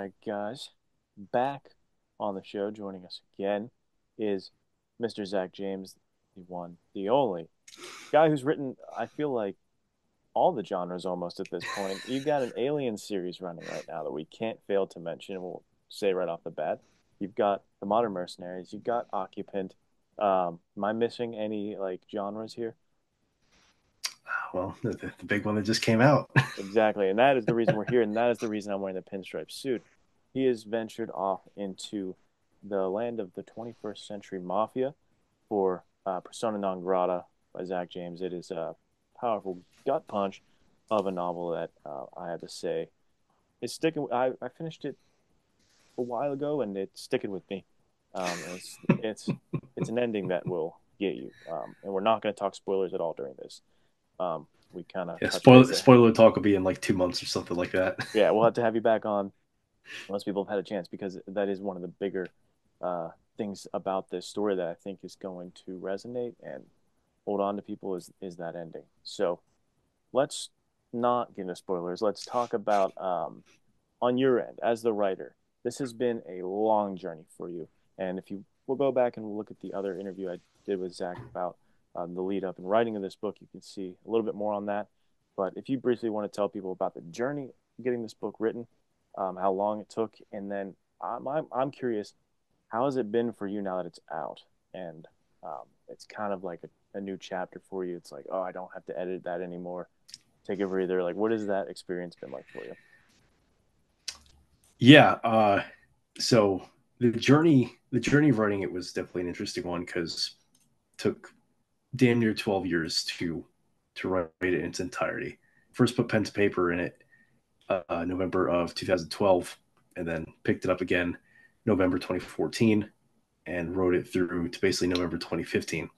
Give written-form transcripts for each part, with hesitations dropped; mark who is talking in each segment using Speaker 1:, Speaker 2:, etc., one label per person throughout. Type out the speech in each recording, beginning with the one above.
Speaker 1: right, guys. Back on the show, joining us again is Mr. Zach James, the one, the only guy who's written, I feel like, all the genres almost at this point. You've got an Alien series running right now that we can't fail to mention. We'll say right off the bat. You've got the Modern Mercenaries. You've got Occupant. Am I missing any like genres here?
Speaker 2: Well, the big one that just came out.
Speaker 1: Exactly. And that is the reason we're here. And that is the reason I'm wearing the pinstripe suit. He has ventured off into the land of the 21st century mafia for Persona non grata by Zach James. It is a powerful gut punch of a novel that I have to say is sticking. I finished it a while ago and it's sticking with me. It's an ending that will get you. And we're not going to talk spoilers at all during this. We kind of
Speaker 2: Yeah,
Speaker 1: touch base there.
Speaker 2: spoiler talk will be in like 2 months or something like that.
Speaker 1: Yeah, we'll have to have you back on once people have had a chance because that is one of the bigger things about this story that I think is going to resonate and hold on to people is that ending. So let's not get into spoilers. Let's talk about on your end as the writer. This has been a long journey for you, and if you will go back and look at the other interview I did with Zach about the lead up and writing of this book, you can see a little bit more on that. But if you briefly want to tell people about the journey getting this book written, how long it took, and then I'm curious, how has it been for you now that it's out and it's kind of like a new chapter for you? It's like, oh, I don't have to edit that anymore. Take a breather. Like, what has that experience been like for you?
Speaker 2: Yeah. So the journey of writing it was definitely an interesting one because it took damn near 12 years to write it in its entirety. First put pen to paper in it November of 2012, and then picked it up again November 2014, and wrote it through to basically November 2015.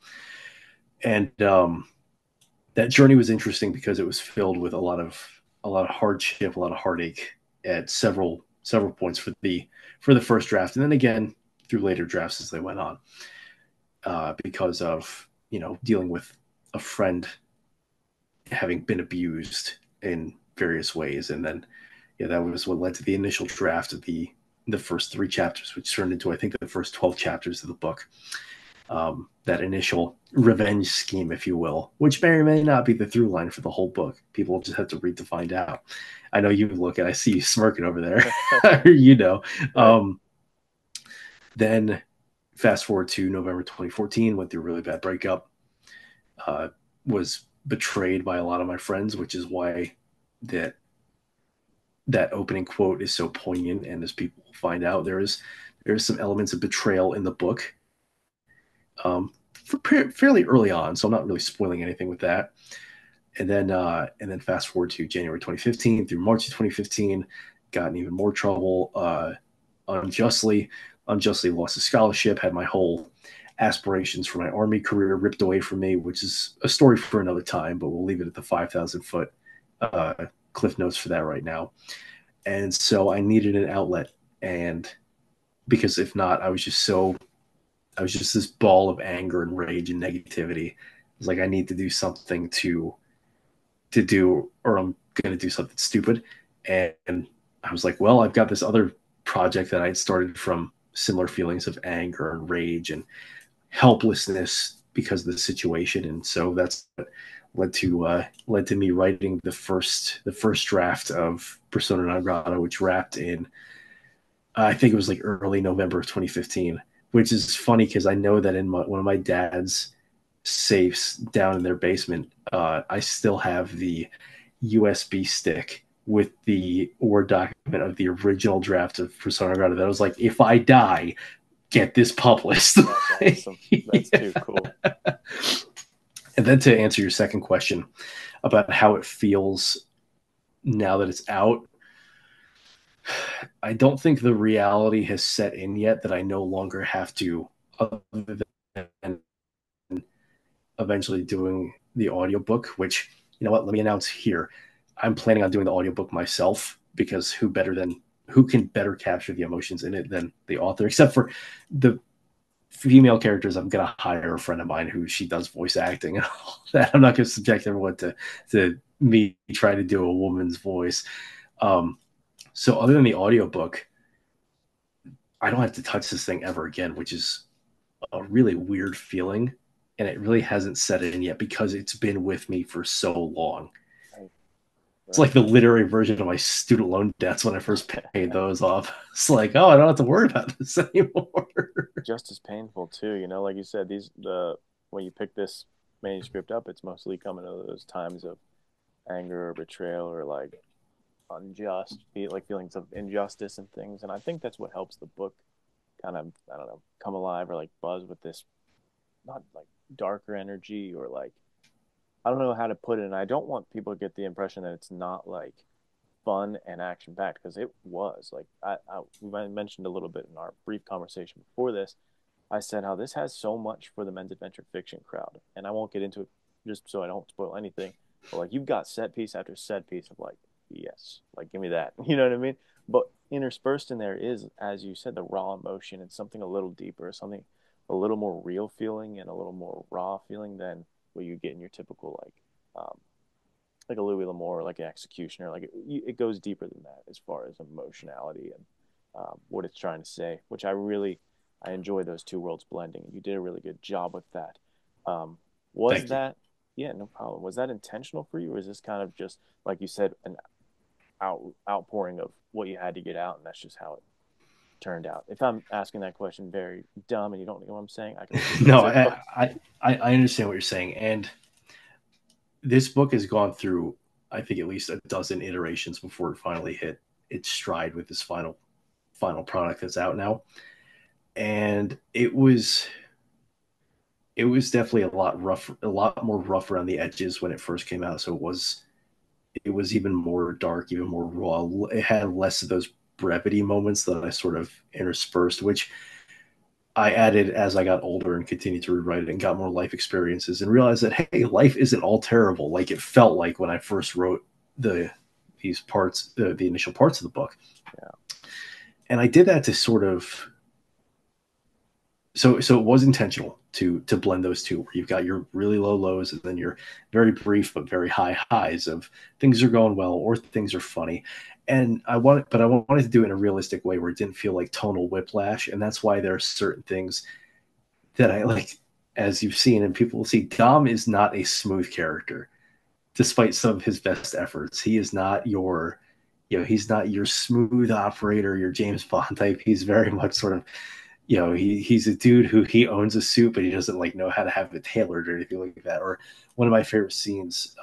Speaker 2: And that journey was interesting because it was filled with a lot of hardship, a lot of heartache at several points for the first draft, and then again through later drafts as they went on, because of dealing with a friend having been abused in various ways, and then yeah, that was what led to the initial draft of the first three chapters, which turned into I think the first 12 chapters of the book. That initial revenge scheme, if you will, which may or may not be the through line for the whole book. People just have to read to find out. I know you look and I see you smirking over there. you know.
Speaker 1: Right.
Speaker 2: Um, then fast forward to November 2014, went through a really bad breakup. Uh, was betrayed by a lot of my friends, which is why that that opening quote is so poignant. And as people find out, there's some elements of betrayal in the book, fairly early on, so I'm not really spoiling anything with that. And then fast forward to January 2015 through March of 2015, got in even more trouble, unjustly, unjustly lost a scholarship, had my whole aspirations for my army career ripped away from me, which is a story for another time, but we'll leave it at the 5,000 foot uh, cliff notes for that right now. And so I needed an outlet, and because if not, I was just this ball of anger and rage and negativity. I was like, I need to do something to do, or I'm going to do something stupid. And I was like, well, I've got this other project that I had started from similar feelings of anger and rage and helplessness because of the situation. And so that's what led to me writing the first draft of Persona non grata, which wrapped in I think it was like early November of 2015, which is funny because I know that in one of my dad's safes down in their basement, I still have the USB stick with the Word document of the original draft of Persona Grata. That was like, if I die, get this published.
Speaker 1: That's awesome. That's
Speaker 2: Yeah.
Speaker 1: too cool.
Speaker 2: And then to answer your second question about how it feels now that it's out, I don't think the reality has set in yet that I no longer have to, other than eventually doing the audiobook, which, you know what, let me announce here. I'm planning on doing the audiobook myself because who can better capture the emotions in it than the author, except for the female characters. I'm gonna hire a friend of mine who she does voice acting and all that. I'm not gonna subject everyone to me trying to do a woman's voice. So other than the audiobook, I don't have to touch this thing ever again, which is a really weird feeling. And it really hasn't set in yet because it's been with me for so long.
Speaker 1: Right,
Speaker 2: It's like
Speaker 1: right.
Speaker 2: the literary version of my student loan debts when I first paid those off. It's like, oh, I don't have to worry about this anymore.
Speaker 1: Just as painful too, you know, like you said, these the when you pick this manuscript up, it's mostly coming to those times of anger or betrayal or like unjust, like feelings of injustice and things. And I think that's what helps the book kind of, I don't know, come alive or like buzz with this not like darker energy or like I don't know how to put it. And I don't want people to get the impression that it's not like fun and action packed because it was. Like we mentioned a little bit in our brief conversation before this. I said how this has so much for the men's adventure fiction crowd, and I won't get into it just so I don't spoil anything. But like you've got set piece after set piece of like yes, like give me that, you know what I mean? But interspersed in there is, as you said, the raw emotion and something a little deeper, something a little more real feeling and a little more raw feeling than what you get in your typical like a Louis L'Amour, like an Executioner. Like it goes deeper than that as far as emotionality and what it's trying to say, which I enjoy those two worlds blending. You did a really good job with that. Um, was
Speaker 2: Thank you.
Speaker 1: that yeah, no problem. Was that intentional for you, or is this kind of just like you said, an outpouring of what you had to get out, and that's just how it turned out? If I'm asking that question very dumb and you don't know what I'm saying, I can
Speaker 2: No,
Speaker 1: rephrase it. But
Speaker 2: I understand what you're saying. And this book has gone through, I think, at least a dozen iterations before it finally hit its stride with this final product that's out now. And it was definitely a lot more rough around the edges when it first came out. So it was even more dark, even more raw. It had less of those brevity moments that I sort of interspersed, which I added as I got older and continued to rewrite it and got more life experiences and realized that hey, life isn't all terrible like it felt like when I first wrote the these parts, the initial parts of the book.
Speaker 1: yeah,
Speaker 2: And I did that to sort of so it was intentional to blend those two where you've got your really low lows and then your very brief but very high highs of things are going well or things are funny. And I wanted to do it in a realistic way where it didn't feel like tonal whiplash. And that's why there are certain things that I like, as you've seen and people will see. Dom is not a smooth character despite some of his best efforts. He is not your he's not your smooth operator, your James Bond type. He's very much sort of, he's a dude who he owns a suit, but he doesn't like know how to have it tailored or anything like that. Or one of my favorite scenes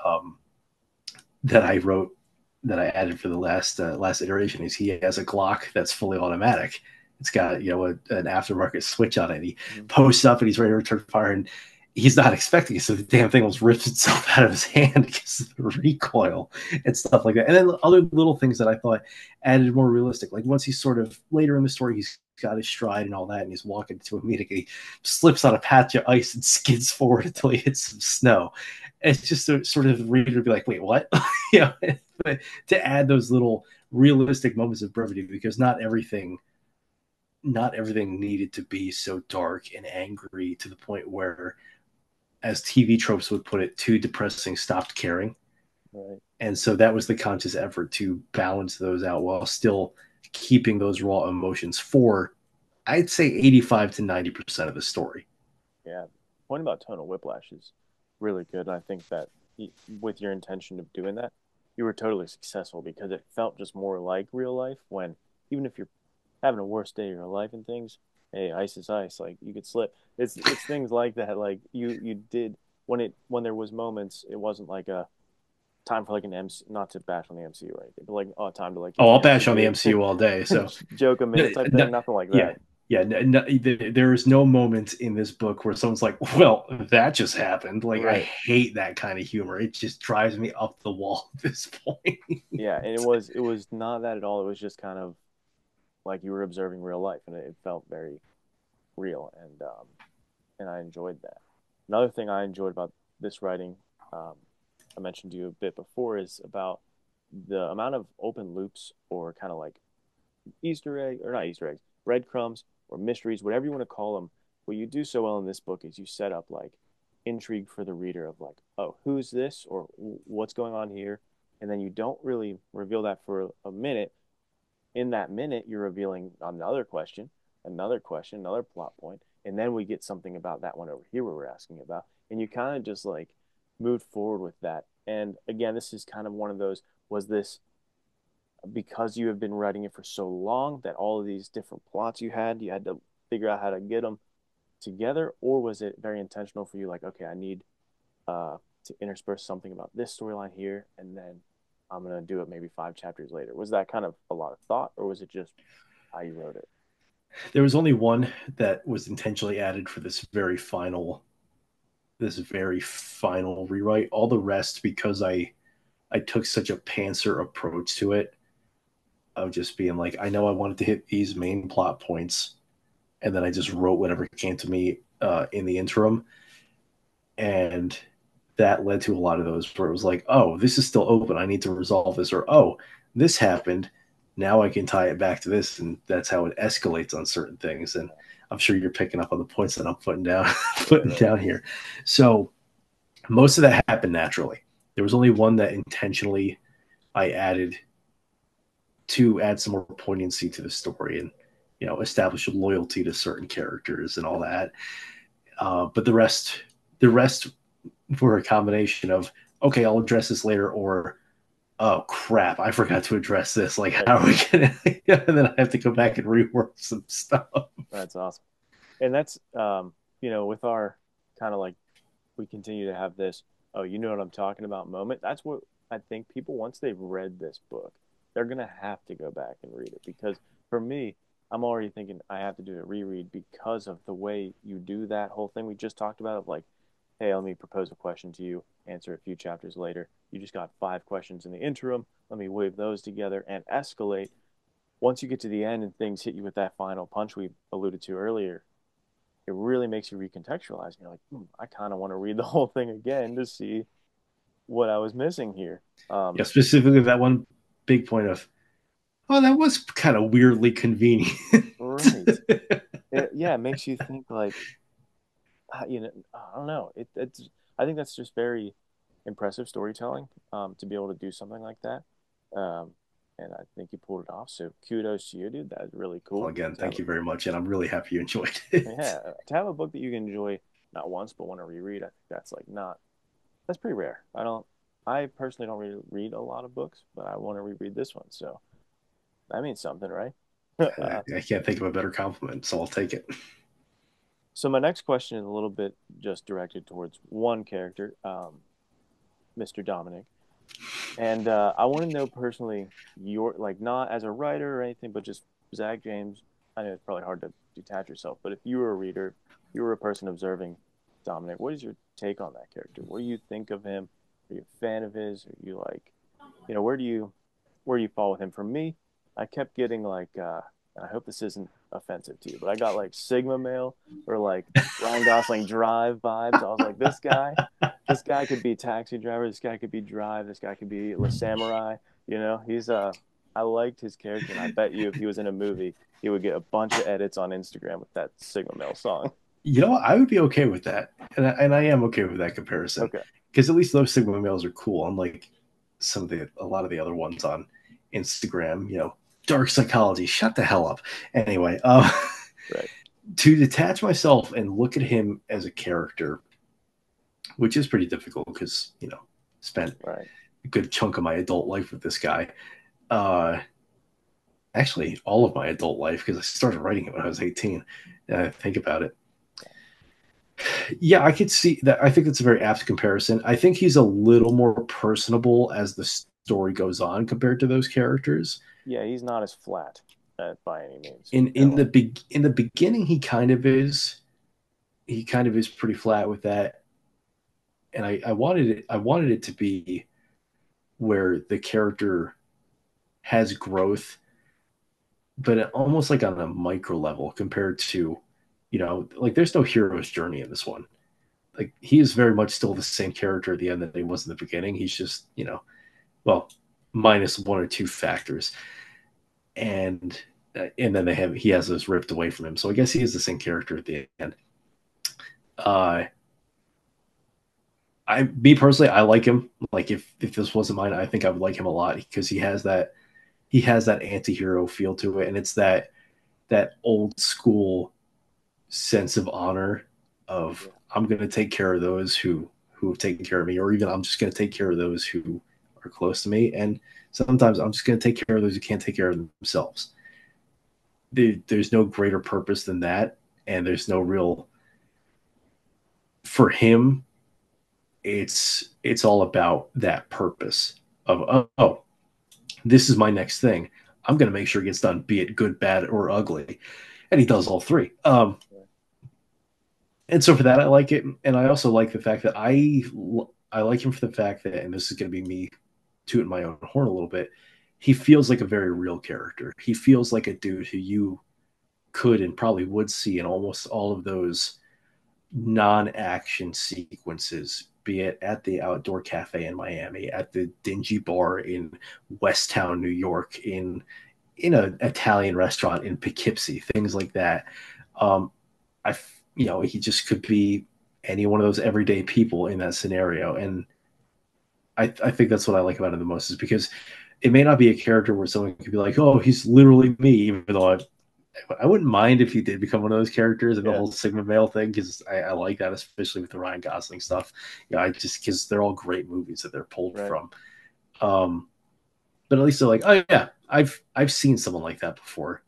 Speaker 2: that I wrote that I added for the last iteration is he has a Glock that's fully automatic. It's got an aftermarket switch on it. He
Speaker 1: mm-hmm.
Speaker 2: posts up and he's ready to return fire, and he's not expecting it, so the damn thing almost rips itself out of his hand because of the recoil and stuff like that. And then other little things that I thought added more realistic, like once he's sort of later in the story, he's got his stride and all that, and he's walking to a meeting, and he slips on a patch of ice and skids forward until he hits some snow. And it's just a sort of the reader to be like, wait, what? you to add those little realistic moments of brevity, because not everything needed to be so dark and angry to the point where, as TV tropes would put it, too depressing stopped caring.
Speaker 1: Right.
Speaker 2: And so that was the conscious effort to balance those out while still keeping those raw emotions for, I'd say, 85 to 90% of the story.
Speaker 1: Yeah, the point about tonal whiplash is really good. And I think that with your intention of doing that, you were totally successful because it felt just more like real life when even if you're having a worst day of your life and things, hey, ice is ice. Like you could slip. It's things like that. Like you did when there was moments, it wasn't like a time for like an MC, not to bash on the MCU or anything, but like oh, time to like
Speaker 2: Oh,
Speaker 1: get
Speaker 2: I'll
Speaker 1: canceled,
Speaker 2: bash on the
Speaker 1: dude.
Speaker 2: MCU all day. So,
Speaker 1: Joke a
Speaker 2: no,
Speaker 1: minute type thing.
Speaker 2: no,
Speaker 1: Nothing like
Speaker 2: yeah,
Speaker 1: that.
Speaker 2: yeah. No, there is no moment in this book where someone's like, "Well, that just happened." Like, I
Speaker 1: Right.
Speaker 2: hate that kind of humor. It just drives me up the wall at this point.
Speaker 1: Yeah, and it was not that at all. It was just kind of like you were observing real life, and it felt very real, and I enjoyed that. Another thing I enjoyed about this writing, um, I mentioned to you a bit before, is about the amount of open loops or kind of like Easter egg or not Easter eggs, breadcrumbs or mysteries, whatever you want to call them. What you do so well in this book is you set up like intrigue for the reader of like, oh, who's this or what's going on here, and then you don't really reveal that for a minute. In that minute, you're revealing another question, another question, another plot point, and then we get something about that one over here where we're asking about, and you kind of just like moved forward with that. And again, this is kind of one of those, was this because you have been writing it for so long that all of these different plots you had to figure out how to get them together, or was it very intentional for you, like, okay, I need to intersperse something about this storyline here, and then I'm gonna do it maybe 5 chapters later? Was that kind of a lot of thought, or was it just how you wrote it?
Speaker 2: There was only one that was intentionally added for this very final rewrite. All the rest, because I took such a pantser approach to it, of just being like, I know I wanted to hit these main plot points, and then I just wrote whatever came to me in the interim, and that led to a lot of those where it was like, oh, this is still open. I need to resolve this, or oh, this happened. Now I can tie it back to this, and that's how it escalates on certain things. And I'm sure you're picking up on the points that I'm putting down,
Speaker 1: Right,
Speaker 2: putting
Speaker 1: right.
Speaker 2: down here. So most of that happened naturally. There was only one that intentionally I added to add some more poignancy to the story and establish a loyalty to certain characters and all that. But the rest were a combination of, okay, I'll address this later, or oh crap, I forgot to address this. Like,
Speaker 1: Right.
Speaker 2: how are we gonna? And then I have to go back and rework some stuff.
Speaker 1: That's awesome. And that's with our kind of like, we continue to have this, oh, you know what I'm talking about moment. That's what I think people, once they've read this book, they're gonna have to go back and read it, because for me, I'm already thinking I have to do a reread because of the way you do that whole thing we just talked about, of like, hey, let me propose a question to you, answer a few chapters later. You just got 5 questions in the interim. Let me weave those together and escalate. Once you get to the end and things hit you with that final punch we alluded to earlier, it really makes you recontextualize. And you're like, I kind of want to read the whole thing again to see what I was missing here.
Speaker 2: Yeah, specifically that one big point of, oh, that was kind of weirdly convenient.
Speaker 1: Right. Yeah, it makes you think like, I don't know. I think that's just very impressive storytelling, to be able to do something like that. Um, and I think you pulled it off. So kudos to you, dude. That's really
Speaker 2: Well,
Speaker 1: cool
Speaker 2: again,
Speaker 1: to have
Speaker 2: thank
Speaker 1: a
Speaker 2: you very
Speaker 1: book.
Speaker 2: much, and I'm really happy you enjoyed it.
Speaker 1: Yeah, to have a book that you can enjoy not once but want to reread. I think that's like not that's pretty rare. I personally don't really read a lot of books, but I want to reread this one. So that means something, right?
Speaker 2: I can't think of a better compliment, so I'll take it.
Speaker 1: So my next question is a little bit just directed towards one character, Mr. Dominic. And I want to know personally, your, like, not as a writer or anything, but just Zach James. I know it's probably hard to detach yourself, but if you were a reader, you were a person observing Dominic, what is your take on that character? What do you think of him? Are you a fan of his? Are you like, where do you fall with him? For me, I kept getting like, and I hope this isn't offensive to you, but I got like Sigma male or like Ryan Gosling Drive vibes. I was like, this guy could be Taxi Driver. This guy could be Drive. This guy could be La Samurai. He's I liked his character, and I bet you if he was in a movie, he would get a bunch of edits on Instagram with that Sigma male song.
Speaker 2: You know what? I would be okay with that, and I am okay with that comparison,
Speaker 1: Okay,
Speaker 2: because at least those Sigma males are cool, unlike a lot of the other ones on Instagram. Dark psychology. Shut the hell up. Anyway,
Speaker 1: right,
Speaker 2: to detach myself and look at him as a character, which is pretty difficult because spent
Speaker 1: right.
Speaker 2: a good chunk of my adult life with this guy. Uh, Actually, all of my adult life, because I started writing it when I was 18. Think about it. Yeah, I could see that. I think that's a very apt comparison. I think he's a little more personable as the story goes on compared to those characters.
Speaker 1: Yeah, he's not as flat by any means.
Speaker 2: In the beginning, he kind of is. He kind of is pretty flat with that, and I wanted it to be where the character has growth, but almost like on a micro level compared to, like there's no hero's journey in this one. Like he is very much still the same character at the end that he was in the beginning. He's just, well, minus one or two factors, and then he has those ripped away from him. So I guess he is the same character at the end. Uh, me personally, I like him. Like if this wasn't mine, I think I would like him a lot because he has that anti-hero feel to it, and it's that old school sense of honor of
Speaker 1: Yeah.
Speaker 2: I'm going to take care of those who have taken care of me, or even I'm just going to take care of those who are close to me. And sometimes I'm just going to take care of those who can't take care of themselves. There's no greater purpose than that, and there's no real for him. It's all about that purpose of oh, this is my next thing. I'm going to make sure it gets done, be it good, bad, or ugly, and he does all three.
Speaker 1: Yeah.
Speaker 2: And so for that, I like it, and I also like the fact that I like him for the fact that, and this is going to be me tooting my own horn a little bit. He feels like a very real character. He feels like a dude who you could and probably would see in almost all of those non-action sequences, be it at the outdoor cafe in Miami, at the dingy bar in West Town, New York, in an Italian restaurant in Poughkeepsie, things like that. Um, he just could be any one of those everyday people in that scenario, and I think that's what I like about it the most is because it may not be a character where someone could be like, oh, he's literally me, even though I wouldn't mind if he did become one of those characters and the
Speaker 1: Yeah.
Speaker 2: whole Sigma male thing because I like that, especially with the Ryan Gosling stuff. I just because they're all great movies that they're pulled
Speaker 1: Right.
Speaker 2: from. Um, but at least they're like, oh yeah, I've seen someone like that before.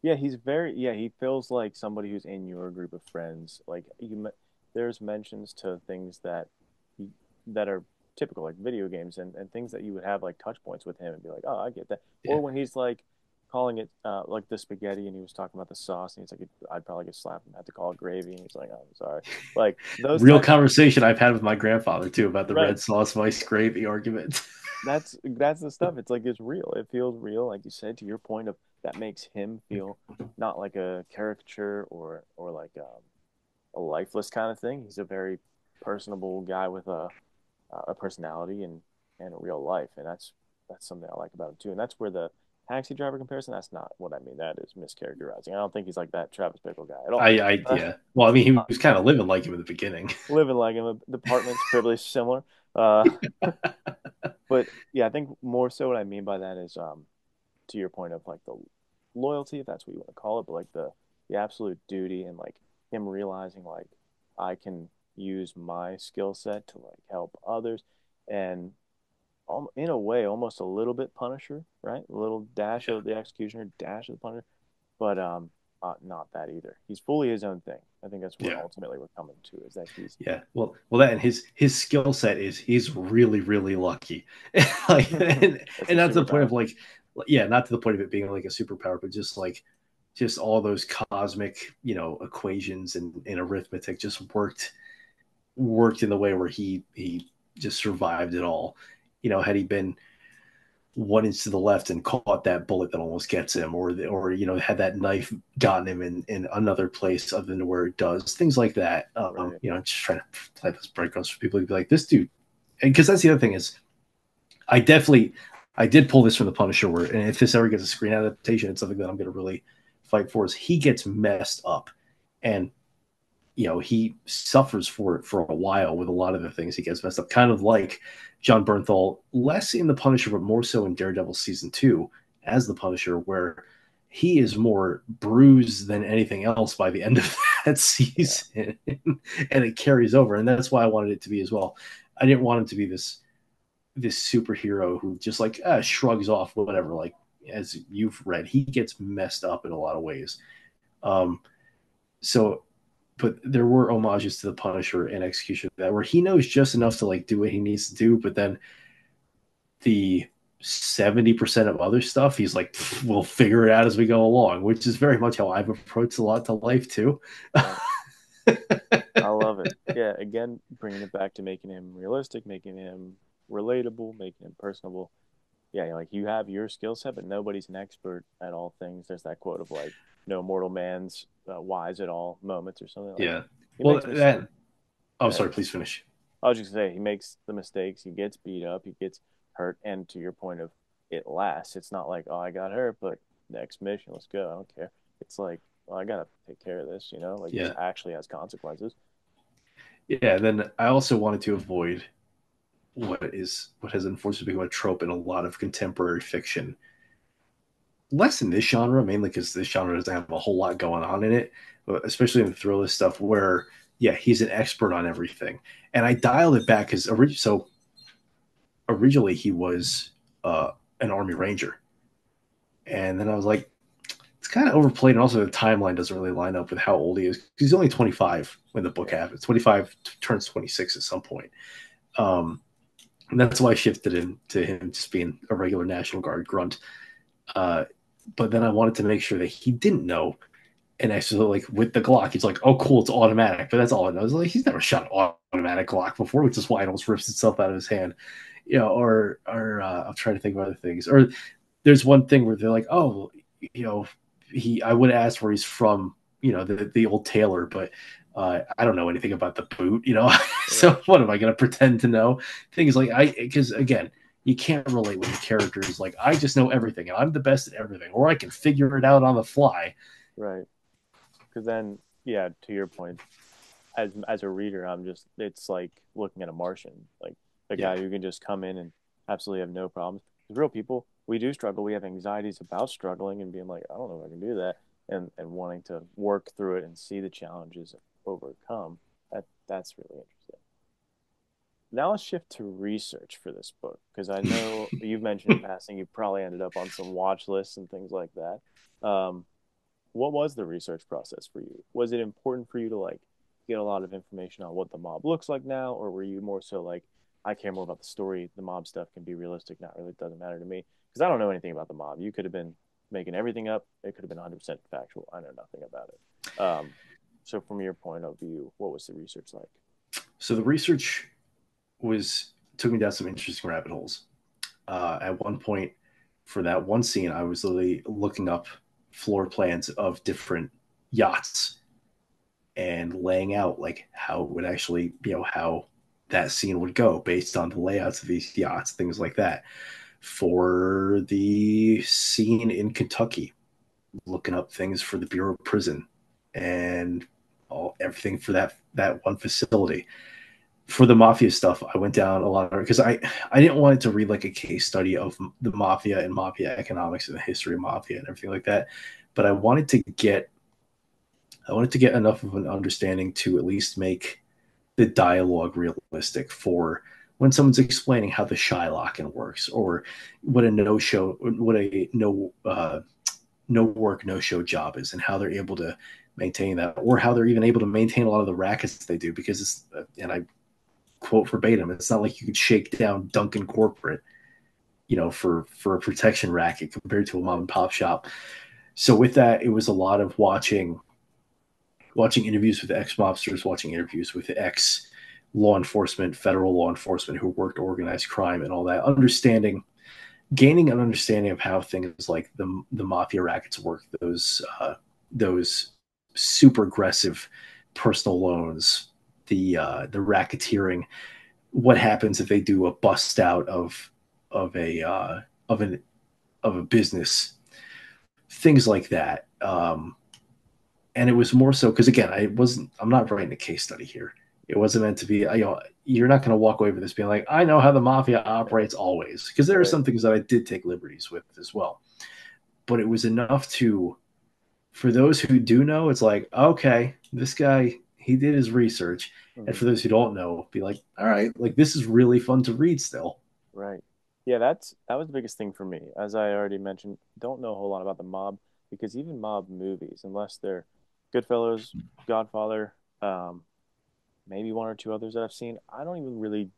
Speaker 1: Yeah, he's very, yeah, he feels like somebody who's in your group of friends. Like there's mentions to things he, that are typical, like video games and things that you would have like touch points with him and be like, oh, I get that.
Speaker 2: Yeah,
Speaker 1: Or when he's like calling it like the spaghetti and he was talking about the sauce and he's like, I'd probably get slapped and have to call it gravy. And he's like, oh, I'm sorry. Like those
Speaker 2: real
Speaker 1: types,
Speaker 2: conversation I've had with my grandfather too about the
Speaker 1: right.
Speaker 2: red sauce vice gravy argument.
Speaker 1: That's the stuff. It's like it's real. It feels real, like you said, to your point of that makes him feel not like a caricature or like a lifeless kind of thing. He's a very personable guy with a personality and a real life, and that's something I like about him too. And that's where the taxi driver comparison. That's not what I mean. That is mischaracterizing. I don't think he's like that Travis Bickle guy at all.
Speaker 2: Yeah. Well, I mean, he
Speaker 1: Uh,
Speaker 2: was kind of living like him in the beginning.
Speaker 1: living like him, the apartment's privilege similar. Uh, but yeah, I think more so what I mean by that is to your point of like the loyalty, if that's what you want to call it, but like the absolute duty and like him realizing like I can use my skill set to like help others and in a way almost a little bit Punisher, right? A little dash
Speaker 2: Yeah.
Speaker 1: of the executioner, dash of the Punisher, but not that either. He's fully his own thing. I think that's what
Speaker 2: Yeah.
Speaker 1: ultimately we're coming to is that he's
Speaker 2: Yeah, that and his skill set is he's really really lucky, like,
Speaker 1: that's
Speaker 2: and
Speaker 1: his
Speaker 2: not to the point
Speaker 1: superpower.
Speaker 2: of like, yeah, not to the point of it being like a superpower, but just like just all those cosmic equations and arithmetic just worked in the way where he just survived it all. Had he been 1 inch to the left and caught that bullet that almost gets him, or had that knife gotten him in another place other than where it does, things like that.
Speaker 1: Right.
Speaker 2: Just trying to play those breadcrumbs for people to be like, this dude, and because that's the other thing is, I definitely I did pull this from the Punisher, where and if this ever gets a screen adaptation, it's something that I'm going to really fight for. Is he gets messed up, and he suffers for it for a while with a lot of the things he gets messed up, kind of like John Bernthal, less in The Punisher, but more so in Daredevil season 2 as the Punisher, where he is more bruised than anything else by the end of that
Speaker 1: Yeah.
Speaker 2: season. And it carries over. And that's why I wanted it to be as well. I didn't want him to be this superhero who just like shrugs off whatever. Like, as you've read, he gets messed up in a lot of ways. Um, so but there were homages to the Punisher and Execution that where he knows just enough to like do what he needs to do, but then the 70% of other stuff he's like, we'll figure it out as we go along, which is very much how I've approached a lot to life too.
Speaker 1: Right. I love it. Yeah, again, bringing it back to making him realistic, making him relatable, making him personable. Yeah, like you have your skill set, but nobody's an expert at all things. There's that quote of like, "No mortal man's wise at all moments" or something. Like
Speaker 2: Yeah.
Speaker 1: he
Speaker 2: Well,
Speaker 1: makes mistakes.
Speaker 2: that.
Speaker 1: Go
Speaker 2: Oh,
Speaker 1: ahead.
Speaker 2: sorry. Please finish.
Speaker 1: I was just gonna say he makes the mistakes. He gets beat up. He gets hurt. And to your point of it lasts. It's not like, oh, I got hurt, but next mission, let's go. I don't care. It's like, well, I gotta take care of this. Like this
Speaker 2: Yeah.
Speaker 1: actually has consequences.
Speaker 2: Yeah. Then I also wanted to avoid what has unfortunately become a trope in a lot of contemporary fiction, less in this genre, mainly because this genre doesn't have a whole lot going on in it, especially in the thriller stuff where, yeah, he's an expert on everything. And I dialed it back because so originally he was an Army Ranger. And then I was like, it's kind of overplayed. And also the timeline doesn't really line up with how old he is. He's only 25 when the book
Speaker 1: Yeah,
Speaker 2: happens. 25 turns 26 at some point. Um, and that's why I shifted him to him just being a regular National Guard grunt. Uh, but then I wanted to make sure that he didn't know. And actually, like with the Glock, he's like, "Oh, cool, it's automatic." But that's all I know. Like he's never shot an automatic Glock before, which is why it almost rips itself out of his hand. Or I'm trying to think of other things. Or there's one thing where they're like, "Oh, you know, he." I would ask where he's from. The old tailor, but I don't know anything about the boot.
Speaker 1: yeah,
Speaker 2: So what am I going to pretend to know? Thing is, like because again, you can't relate with the characters. Like I just know everything, and I'm the best at everything, or I can figure it out on the fly.
Speaker 1: right. Because then, yeah, to your point, as a reader, I'm just it's like looking at a Martian, like the
Speaker 2: Yeah.
Speaker 1: guy who can just come in and absolutely have no problems. Real people, we do struggle. We have anxieties about struggling and being like, I don't know if I can do that, and wanting to work through it and see the challenges overcome. That's really interesting. Now let's shift to research for this book because I know you've mentioned in passing you probably ended up on some watch lists and things like that. Um, what was the research process for you? Was it important for you to like get a lot of information on what the mob looks like now, or were you more so like, I care more about the story. The mob stuff can be realistic, not really, it doesn't matter to me because I don't know anything about the mob. You could have been making everything up. It could have been 100% factual. I know nothing about it. So from your point of view, what was the research like?
Speaker 2: So the research was took me down some interesting rabbit holes. At one point, for that one scene, I was literally looking up floor plans of different yachts and laying out like how it would actually, how that scene would go based on the layouts of these yachts, things like that. For the scene in Kentucky, looking up things for the Bureau of Prison and everything for that one facility. For the Mafia stuff, I went down a lot because I didn't want it to read like a case study of the Mafia and Mafia economics and the history of Mafia and everything like that. But I wanted to get enough of an understanding to at least make the dialogue realistic for when someone's explaining how the Shylocking works or what a no work, no show job is and how they're able to maintain that or how they're even able to maintain a lot of the rackets they do because and I quote verbatim, it's not like you could shake down Duncan corporate, for a protection racket compared to a mom
Speaker 1: Right.
Speaker 2: and pop shop. So with that, it was a lot of watching interviews with ex mobsters, watching interviews with ex law enforcement, federal law enforcement who worked organized crime and all that, gaining an understanding of how things like the mafia rackets work, those super aggressive personal loans, the racketeering, what happens if they do a bust out of a of an of a business, things like that. And it was more so because again, I'm not writing a case study here. It wasn't meant to be. You're not going to walk away with this being like, I know how the mafia operates always, because there are
Speaker 1: Right.
Speaker 2: some things that I did take liberties with as well. But it was enough for those who do know, it's like, okay, this guy, he did his research. And
Speaker 1: Mm-hmm.
Speaker 2: for those who don't know, be like, all right, like this is really fun to read still.
Speaker 1: Right. Yeah, that was the biggest thing for me. As I already mentioned, don't know a whole lot about the mob because even mob movies, unless they're Goodfellas, Godfather, um, maybe one or two others that I've seen, I don't even really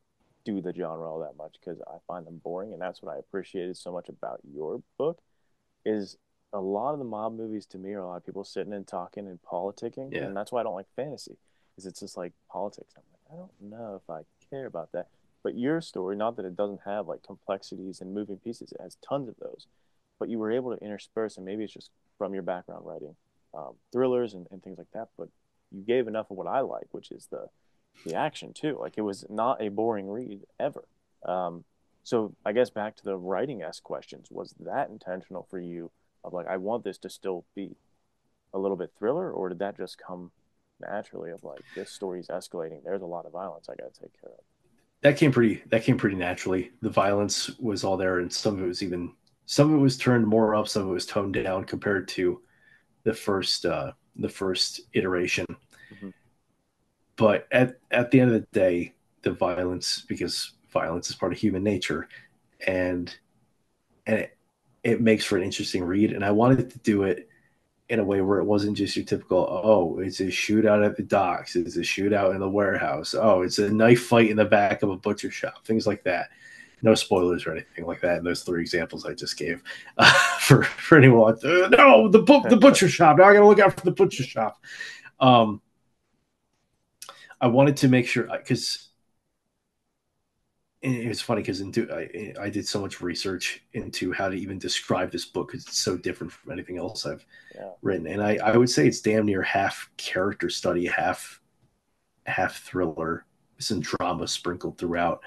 Speaker 1: do the genre all that much because I find them boring, and that's what I appreciated so much about your book is a lot of the mob movies to me are a lot of people sitting and talking and politicking,
Speaker 2: Yeah.
Speaker 1: and that's why I don't like fantasy, because it's just like politics. I'm like, I don't know if I care about that. But your story, not that it doesn't have like complexities and moving pieces, it has tons of those, but you were able to intersperse, and maybe it's just from your background writing thrillers and things like that. But you gave enough of what I like, which is the action too. Like it was not a boring read ever. Um, so I guess back to the writing s questions, was that intentional for you of like I want this to still be a little bit thriller, or did that just come naturally of like this story's escalating? There's a lot of violence I got to take care of.
Speaker 2: That came pretty naturally. The violence was all there and some of it was even some of it was turned more up, some of it was toned down compared to the first iteration.
Speaker 1: Hmm.
Speaker 2: But at the end of the day, the violence, because violence is part of human nature, and and it makes for an interesting read. And I wanted to do it in a way where it wasn't just your typical, oh, it's a shootout at the docks, it's a shootout in the warehouse, oh, it's a knife fight in the back of a butcher shop, things like that. No spoilers or anything like that in those three examples I just gave. For anyone, no, the butcher shop. Now I got to look out for the butcher shop. Um, I wanted to make sure because it's funny because I did so much research into how to even describe this book because it's so different from anything else I've
Speaker 1: Yeah.
Speaker 2: written, and I would say it's damn near half character study, half thriller, some drama sprinkled throughout.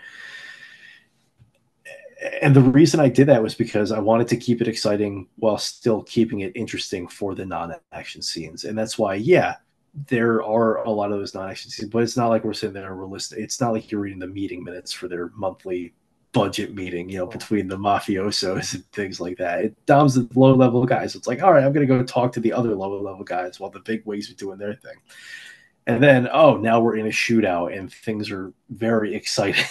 Speaker 2: And the reason I did that was because I wanted to keep it exciting while still keeping it interesting for the non-action scenes, and that's why, yeah, there are a lot of those non-action scenes, but it's not like we're sitting there and we're listening. It's not like you're reading the meeting minutes for their monthly budget meeting,
Speaker 1: Oh,
Speaker 2: between the mafiosos and things like that. It Dom's the low level guys. It's like, all right, I'm gonna go talk to the other lower level guys while the big wigs are doing their thing. And then, oh, now we're in a shootout and things are very exciting.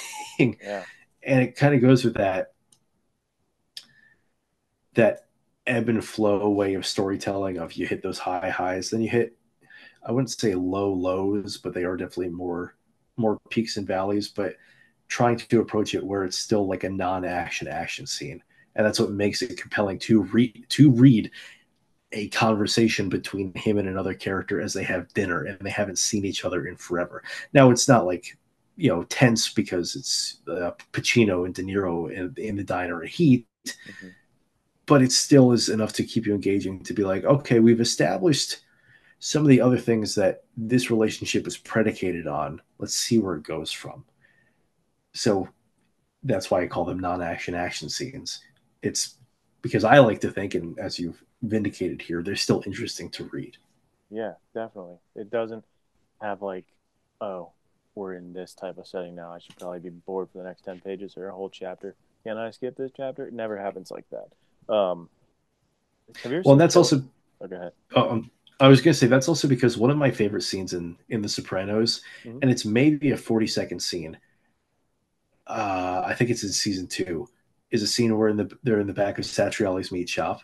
Speaker 1: yeah.
Speaker 2: And it kind of goes with that ebb and flow way of storytelling of you hit those high highs, then you hit, I wouldn't say low lows, but they are definitely more peaks and valleys, but trying to approach it where it's still like a non-action scene. And that's what makes it compelling to read a conversation between him and another character as they have dinner and they haven't seen each other in forever. Now it's not like tense because it's Pacino and De Niro in the diner at Heat,
Speaker 1: Hmm.
Speaker 2: but it still is enough to keep you engaging to be like, okay, we've established some of the other things that this relationship is predicated on. Let's see where it goes from. So that's why I call them non-action scenes. It's because I like to think, and as you've vindicated here, they're still interesting to read.
Speaker 1: Yeah, definitely. It doesn't have like, oh, we're in this type of setting now. I should probably be bored for the next 10 pages or a whole chapter. Can I skip this chapter? It never happens like that. Have you ever
Speaker 2: Well, and
Speaker 1: seen
Speaker 2: that's
Speaker 1: Kill?
Speaker 2: also,
Speaker 1: Oh, go ahead.
Speaker 2: I was going to say that's also because one of my favorite scenes in The Sopranos,
Speaker 1: Hmm.
Speaker 2: and it's maybe a 40-second scene. I think it's in season 2. Is a scene where they're in the back of Satriali's meat shop,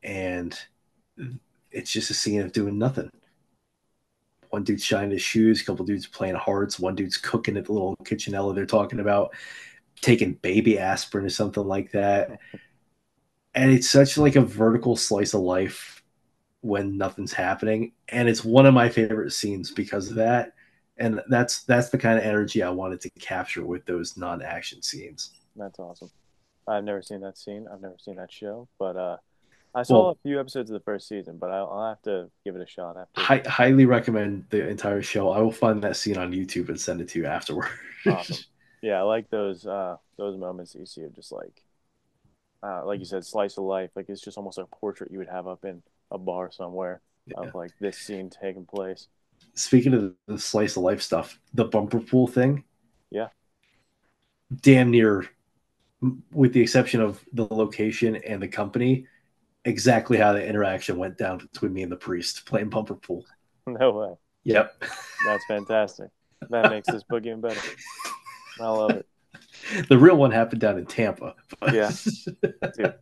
Speaker 2: and it's just a scene of doing nothing. One dude's shining his shoes, a couple dudes playing hearts, one dude's cooking at the little kitchenella they're talking about, taking baby aspirin or something like that. And it's such like a vertical slice of life when nothing's happening. And it's one of my favorite scenes because of that. And that's the kind of energy I wanted to capture with those non-action scenes.
Speaker 1: That's awesome. I've never seen that scene. I've never seen that show, but I saw a
Speaker 2: Well,
Speaker 1: few episodes of the first season, but I'll have to give it a shot. I have to.
Speaker 2: highly recommend the entire show. I will find that scene on YouTube and send it to you afterwards.
Speaker 1: Awesome. Yeah, I like those moments that you see of just like you said, slice of life. Like it's just almost a portrait you would have up in a bar somewhere
Speaker 2: Yeah.
Speaker 1: of like this scene taking place.
Speaker 2: Speaking of the slice of life stuff, the bumper pool thing,
Speaker 1: Yeah.
Speaker 2: damn near, with the exception of the location and the company, exactly how the interaction went down between me and the priest playing bumper pool.
Speaker 1: No way.
Speaker 2: Yep.
Speaker 1: That's fantastic. That makes this book even better. I love it.
Speaker 2: The real one happened down in Tampa.
Speaker 1: Yeah, dude.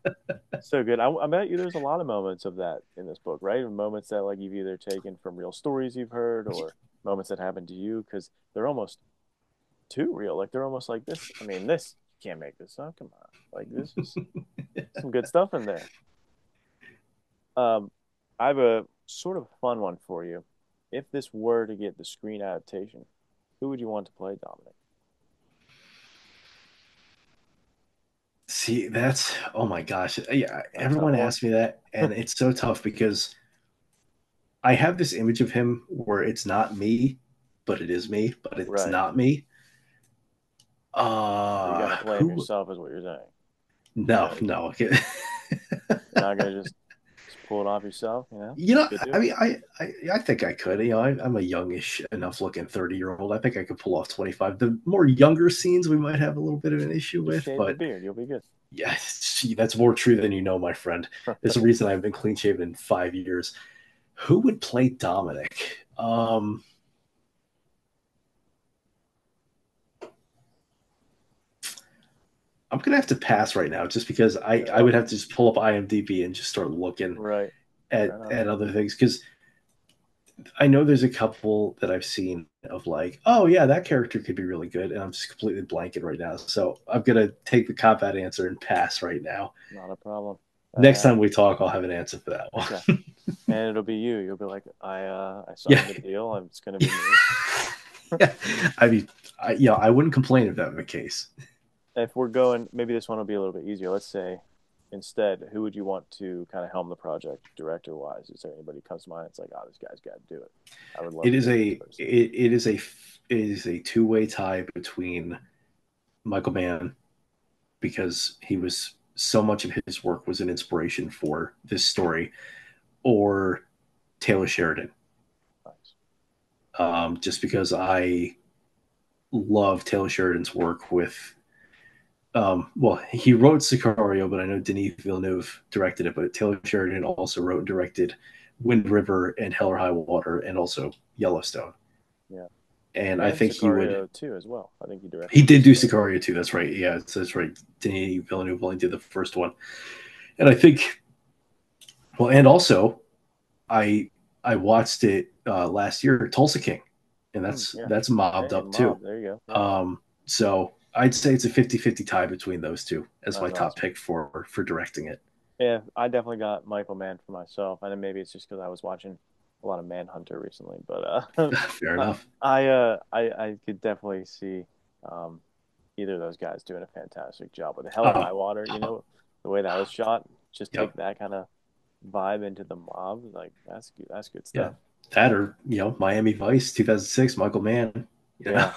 Speaker 1: So good. I bet you there's a lot of moments of that in this book, right? Moments that like you've either taken from real stories you've heard or moments that happened to you because they're almost too real. Like they're almost like this. I mean, this you can't make this up. Come on. Like this is some good stuff in there. Um, I have a sort of fun one for you. If this were to get the screen adaptation, who would you want to play Dominic?
Speaker 2: See, that's, oh my gosh. Yeah,
Speaker 1: Not a tough
Speaker 2: everyone
Speaker 1: one.
Speaker 2: asks me that, and it's so tough because I have this image of him where it's not me, but it is me, but it's
Speaker 1: Right.
Speaker 2: not me.
Speaker 1: So you got to play him
Speaker 2: Who?
Speaker 1: yourself, is what you're saying. You're
Speaker 2: No,
Speaker 1: gonna,
Speaker 2: no.
Speaker 1: you're not gonna just pull it off yourself. You know,
Speaker 2: You
Speaker 1: you
Speaker 2: know,
Speaker 1: could do
Speaker 2: I
Speaker 1: it.
Speaker 2: mean, I think I could. I'm a youngish enough looking 30-year-old. I think I could pull off 25. The more younger scenes we might have a little bit of an issue
Speaker 1: Just
Speaker 2: with,
Speaker 1: shave the
Speaker 2: but
Speaker 1: beard, you'll be good.
Speaker 2: yeah, Gee, that's more true than you know, my friend. There's a reason I've been clean shaven in 5 years. Who would play Dominic? I'm gonna have to pass right now, just because I
Speaker 1: Oh,
Speaker 2: would have to just pull up IMDb and just start looking
Speaker 1: right. Fair
Speaker 2: at
Speaker 1: enough.
Speaker 2: at other things, because I know there's a couple that I've seen of like, oh yeah, that character could be really good, and I'm just completely blanking right now. So I'm gonna take the cop out answer and pass right now.
Speaker 1: Not a problem.
Speaker 2: Next
Speaker 1: Uh,
Speaker 2: time we talk, I'll have an answer for that
Speaker 1: okay.
Speaker 2: one.
Speaker 1: And it'll be you. You'll be like, I
Speaker 2: Yeah.
Speaker 1: signed the deal. It's gonna be me.
Speaker 2: Yeah. I mean, I wouldn't complain if that were the case.
Speaker 1: If we're going, maybe this one will be a little bit easier. Let's say instead, who would you want to kind of helm the project director wise? Is there anybody comes to mind? It's like, oh, this guy's got to do it. I would love
Speaker 2: It
Speaker 1: to
Speaker 2: is
Speaker 1: meet
Speaker 2: a
Speaker 1: this person.
Speaker 2: it is a two-way tie between Michael Mann, because he was so much of his work was an inspiration for this story, or Taylor Sheridan.
Speaker 1: Nice.
Speaker 2: Just because I love Taylor Sheridan's work with. Well, he wrote Sicario, but I know Denis Villeneuve directed it. But Taylor Sheridan also wrote and directed Wind River and Hell or High Water, and also Yellowstone.
Speaker 1: Yeah.
Speaker 2: And I
Speaker 1: And
Speaker 2: think he would.
Speaker 1: Sicario too, as well. I think he
Speaker 2: He
Speaker 1: directed
Speaker 2: did do
Speaker 1: Sicario.
Speaker 2: Sicario too. That's right. Yeah, that's right. Denis Villeneuve only did the first one, and I think. Well, and also I I watched it last year, Tulsa King, and that's
Speaker 1: Yeah.
Speaker 2: that's mobbed
Speaker 1: Hey,
Speaker 2: up too.
Speaker 1: Mob. There you go. Yeah.
Speaker 2: So I'd say it's a 50-50 tie between those two as my
Speaker 1: That's
Speaker 2: top
Speaker 1: awesome.
Speaker 2: pick for directing it.
Speaker 1: Yeah, I definitely got Michael Mann for myself. And then maybe it's just because I was watching a lot of Manhunter recently. But
Speaker 2: Fair enough.
Speaker 1: I could definitely see um, either of those guys doing a fantastic job with the Hell or
Speaker 2: Oh,
Speaker 1: High Water. The way that was shot, just
Speaker 2: yep,
Speaker 1: take that kind of vibe into the mob. Like that's good. That's good
Speaker 2: yeah.
Speaker 1: stuff.
Speaker 2: That, or Miami Vice 2006, Michael Mann. You know,
Speaker 1: Yeah,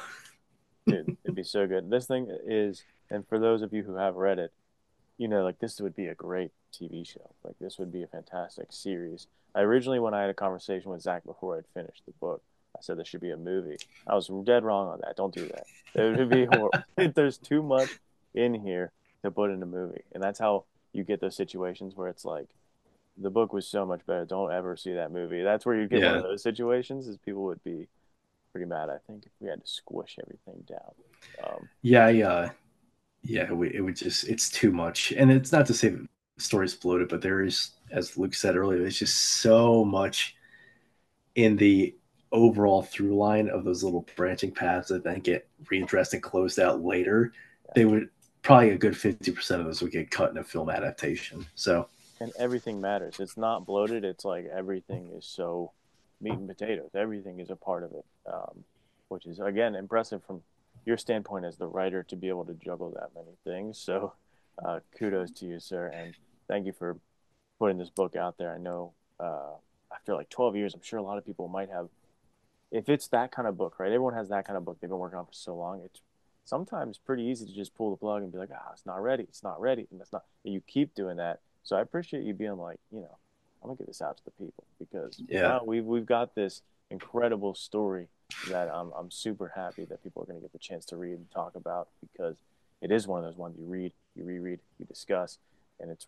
Speaker 1: dude, it'd be so good. This thing is, and for those of you who have read it, like this would be a great TV show. Like this would be a fantastic series. I originally, when I had a conversation with Zach before I'd finished the book, I said there should be a movie. I was dead wrong on that. Don't do that. It would be horrible. There's too much in here to put in a movie, and that's how you get those situations where it's like the book was so much better. Don't ever see that movie. That's where you get one of
Speaker 2: yeah,
Speaker 1: those situations. Is people would be pretty mad. I think if we had to squish everything down.
Speaker 2: yeah, yeah, yeah. It would just, it's too much, and it's not to say that the story's bloated, but there is, as Luke said earlier, there's just so much in the overall through line of those little branching paths that then get readdressed and closed out later. They would probably, a good 50% of those would get cut in a film adaptation. So
Speaker 1: And everything matters. It's not bloated. It's like everything is so meat and potatoes. Everything is a part of it, which is again impressive from your standpoint as the writer to be able to juggle that many things. So, kudos to you, sir, and thank you for putting this book out there. I know after like 12 years, I'm sure a lot of people might have, if it's that kind of book, right? Everyone has that kind of book they've been working on for so long. It's sometimes pretty easy to just pull the plug and be like, it's not ready. It's not ready. And that's not, and you keep doing that. So I appreciate you being like, I'm gonna get this out to the people because
Speaker 2: yeah,
Speaker 1: now we've got this incredible story that I'm super happy that people are gonna get the chance to read and talk about because it is one of those ones you read, you reread, you discuss, and it's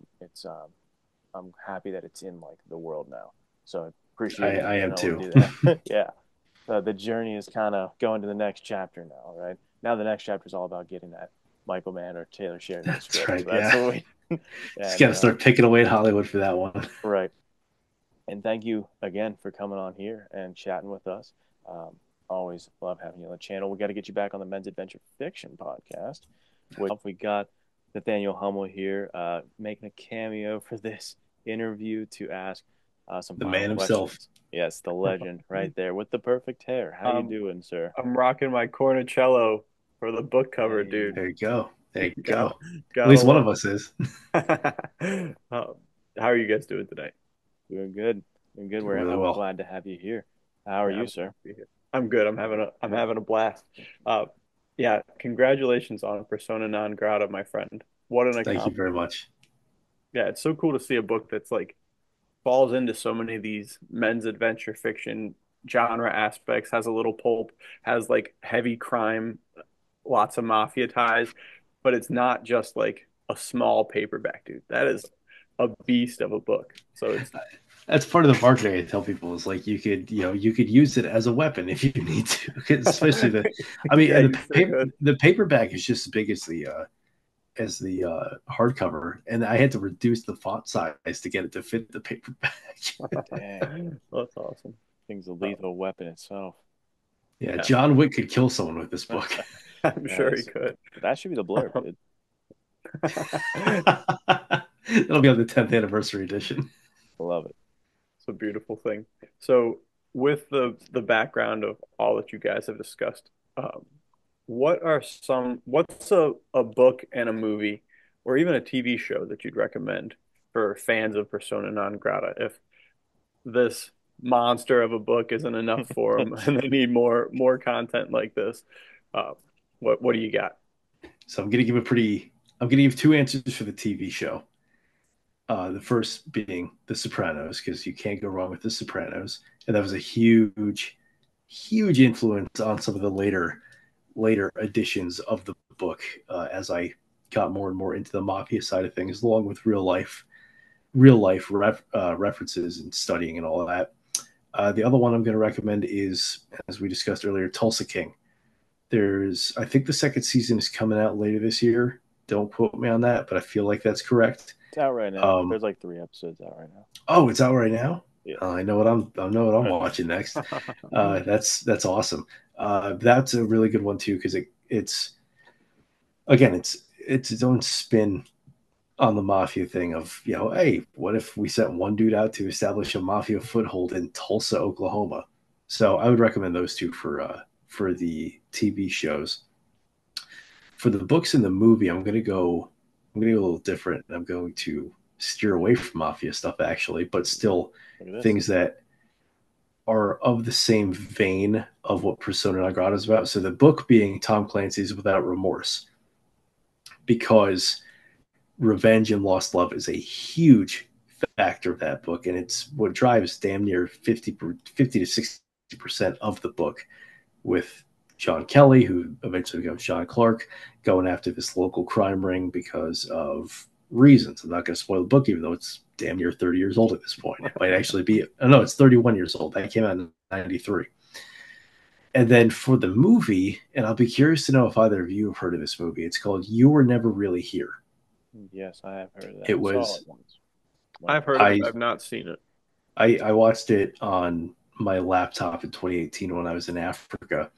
Speaker 1: I'm happy that it's in like the world now. So I
Speaker 2: I,
Speaker 1: appreciate you
Speaker 2: I
Speaker 1: being
Speaker 2: am
Speaker 1: able to
Speaker 2: too.
Speaker 1: do that. Yeah. The journey is kind of going to the next chapter now, right? Now the next chapter is all about getting that Michael Mann or Taylor Sheridan
Speaker 2: That's
Speaker 1: script.
Speaker 2: right.
Speaker 1: So that's
Speaker 2: Yeah,
Speaker 1: what we,
Speaker 2: just
Speaker 1: and
Speaker 2: got to start picking away at Hollywood for that one.
Speaker 1: right. And thank you again for coming on here and chatting with us. Um, Always love having you on the channel. We got to get you back on the Men's Adventure Fiction podcast. Which we got Nathaniel Hummel here making a cameo for this interview to ask some
Speaker 2: The
Speaker 1: final
Speaker 2: man himself.
Speaker 1: questions. Yes, the legend right there with the perfect hair. How you
Speaker 3: Um,
Speaker 1: doing, sir?
Speaker 3: I'm rocking my Cornicello for the book cover, dude.
Speaker 1: Hey,
Speaker 2: There you go. There you
Speaker 3: Gotta,
Speaker 2: go. At
Speaker 3: gotta
Speaker 2: least one of
Speaker 3: love
Speaker 2: us is.
Speaker 3: it. How are you guys doing today?
Speaker 1: doing good. Doing good.
Speaker 2: Doing really
Speaker 1: We're
Speaker 2: well.
Speaker 1: glad to have you here. How are
Speaker 3: Yeah,
Speaker 1: you, sir?
Speaker 3: I'm good. I'm having a blast. Uh, yeah, congratulations on Persona non grata, my friend. What an
Speaker 2: Thank you very
Speaker 3: accomplishment.
Speaker 2: much.
Speaker 3: Yeah, it's so cool to see a book that's like falls into so many of these men's adventure fiction genre aspects, has a little pulp, has like heavy crime, lots of mafia ties, but it's not just like a small paperback, dude. That is a beast of a book. So it's
Speaker 2: That's part of the marketing I tell people is like you could use it as a weapon if you need to, especially I mean,
Speaker 3: yeah,
Speaker 2: and
Speaker 3: you sure could.
Speaker 2: the paperback is just as big as the hardcover, and I had to reduce the font size to get it to fit the paperback.
Speaker 1: Dang,
Speaker 3: That's awesome.
Speaker 1: thing's a
Speaker 3: Uh,
Speaker 1: lethal weapon itself.
Speaker 2: Yeah,
Speaker 3: yeah,
Speaker 2: John Wick could kill someone with this book.
Speaker 3: I'm sure he
Speaker 1: Nice.
Speaker 3: could.
Speaker 1: That should be the blurb, dude.
Speaker 2: It'll be on the 10th anniversary edition.
Speaker 1: Love it.
Speaker 3: It's a beautiful thing. So, with the background of all that you guys have discussed, what's a book and a movie, or even a TV show that you'd recommend for fans of Persona non grata? If this monster of a book isn't enough for them, and they need more content like this, uh, what do you got?
Speaker 2: So I'm going to give two answers for the TV show. The first being The Sopranos, because you can't go wrong with The Sopranos, and that was a huge influence on some of the later editions of the book as I got more and more into the mafia side of things, along with real life references and studying and all of that. The other one I'm going to recommend is, as we discussed earlier, Tulsa King. I think the second season is coming out later this year. Don't quote me on that, but I feel like that's correct.
Speaker 1: It's out right now.
Speaker 2: Um,
Speaker 1: There's like 3 episodes out right now.
Speaker 2: oh, it's out right now.
Speaker 1: Yeah.
Speaker 2: I know what I'm watching next. That's awesome. That's a really good one too because it's again it's its own spin on the mafia thing of hey, what if we sent one dude out to establish a mafia foothold in Tulsa, Oklahoma? So I would recommend those two for the TV shows. For the books and the movie, I'm gonna go a little different. I'm going to steer away from mafia stuff actually, but still
Speaker 1: Look at this.
Speaker 2: things that are of the same vein of what Persona non Grata is about. So the book being Tom Clancy's Without Remorse, because revenge and lost love is a huge factor of that book, and it's what drives damn near 50 to 60% of the book, with John Kelly, who eventually becomes John Clark, going after this local crime ring because of reasons. I'm not going to spoil the book, even though it's damn near 30 years old at this point. It might actually be, oh, no, it's 31 years old. That came out in 93. And then for the movie, and I'll be curious to know if either of you have heard of this movie, it's called You Were Never Really Here.
Speaker 1: Yes, I have heard of that.
Speaker 2: It
Speaker 1: I saw it
Speaker 2: was,
Speaker 1: once.
Speaker 3: I've
Speaker 1: Wow.
Speaker 3: heard of it.
Speaker 2: I,
Speaker 3: I've not seen it.
Speaker 2: I watched it on my laptop in 2018 when I was in Africa.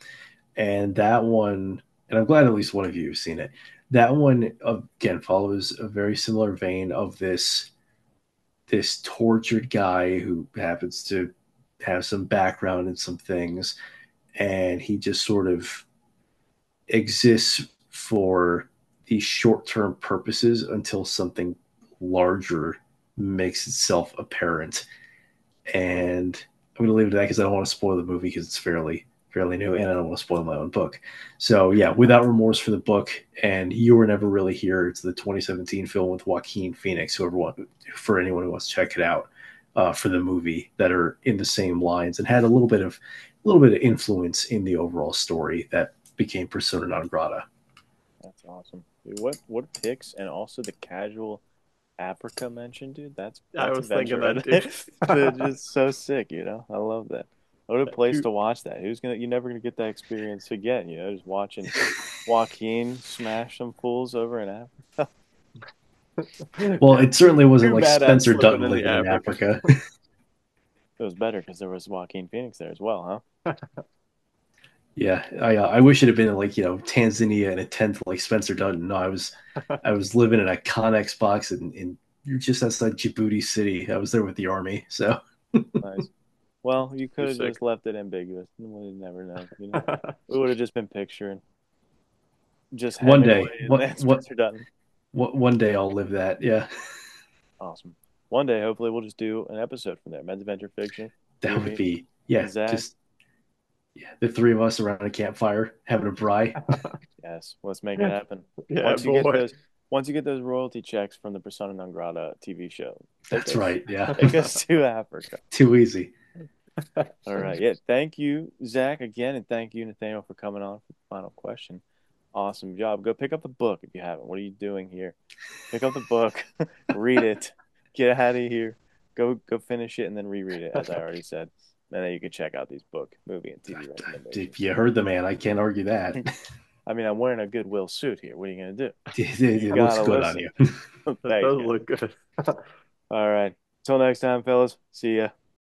Speaker 2: And that one, and I'm glad at least one of you have seen it. That one again follows a very similar vein of this tortured guy who happens to have some background in some things, and he just sort of exists for these short-term purposes until something larger makes itself apparent. And I'm going to leave it at that because I don't want to spoil the movie because it's fairly new, and I don't want to spoil my own book. So yeah, Without Remorse for the book, and You Were Never Really Here. It's the 2017 film with Joaquin Phoenix. For anyone who wants to check it out, for the movie, that are in the same lines and had a little bit of influence in the overall story that became Persona non grata.
Speaker 1: That's awesome. Dude, what picks and also the casual Africa mention, dude.
Speaker 3: I
Speaker 1: That's
Speaker 3: was thinking
Speaker 1: adventure
Speaker 3: that,
Speaker 1: right
Speaker 3: dude.
Speaker 1: there. Dude, just so sick, you know. I love that. What a place
Speaker 3: Dude,
Speaker 1: to watch that. You're never gonna get that experience again, you know, just watching Joaquin smash some fools over in Africa.
Speaker 2: Well,
Speaker 3: yeah,
Speaker 2: it certainly wasn't
Speaker 3: too
Speaker 2: like
Speaker 3: bad at
Speaker 2: Spencer
Speaker 3: slipping
Speaker 2: Dutton
Speaker 3: in the
Speaker 2: living in
Speaker 3: Africa.
Speaker 2: Africa.
Speaker 1: It was better because there was Joaquin Phoenix there as well,
Speaker 2: Yeah, I wish it had been like Tanzania in a tent like Spencer Dutton. No, I was living in a Connex box in just outside Djibouti City. I was there with the army, so
Speaker 1: huh? Nice. Well, you could
Speaker 3: Too
Speaker 1: have
Speaker 3: sick.
Speaker 1: just left it ambiguous. We would never know, you know. We would have just been picturing just
Speaker 2: one
Speaker 1: Hemingway
Speaker 2: day,
Speaker 1: and then Spencer Dutton.
Speaker 2: one day I'll live that. Yeah,
Speaker 1: Awesome. One day, hopefully, we'll just do an episode from there. Men's Adventure Fiction.
Speaker 2: that
Speaker 1: You,
Speaker 2: would
Speaker 1: me,
Speaker 2: be yeah,
Speaker 1: Zach.
Speaker 2: just yeah, the three of us around a campfire having a bry.
Speaker 1: Yes, let's make it happen.
Speaker 3: Yeah,
Speaker 1: Once you get
Speaker 3: boy.
Speaker 1: those, once you get those royalty checks from the Persona non grata TV show,
Speaker 2: That's right. Yeah,
Speaker 1: take us to Africa.
Speaker 2: too easy.
Speaker 1: All right. Yeah. Thank you, Zach, again, and thank you, Nathaniel, for coming on for the final question. awesome job. Go pick up the book if you haven't. What are you doing here? Pick up the book, read it, get out of here, go finish it, and then reread it, as I already said. And then you can check out these book, movie, and TV recommendations.
Speaker 2: You heard the man. I can't argue that.
Speaker 1: I mean, I'm wearing a Goodwill suit here. What are you gonna do? You
Speaker 2: It looks
Speaker 1: gotta
Speaker 2: good on
Speaker 1: listen.
Speaker 2: you.
Speaker 3: That
Speaker 1: Thanks,
Speaker 3: does
Speaker 1: guys.
Speaker 3: look good.
Speaker 1: All right. Till next time, fellas. See ya.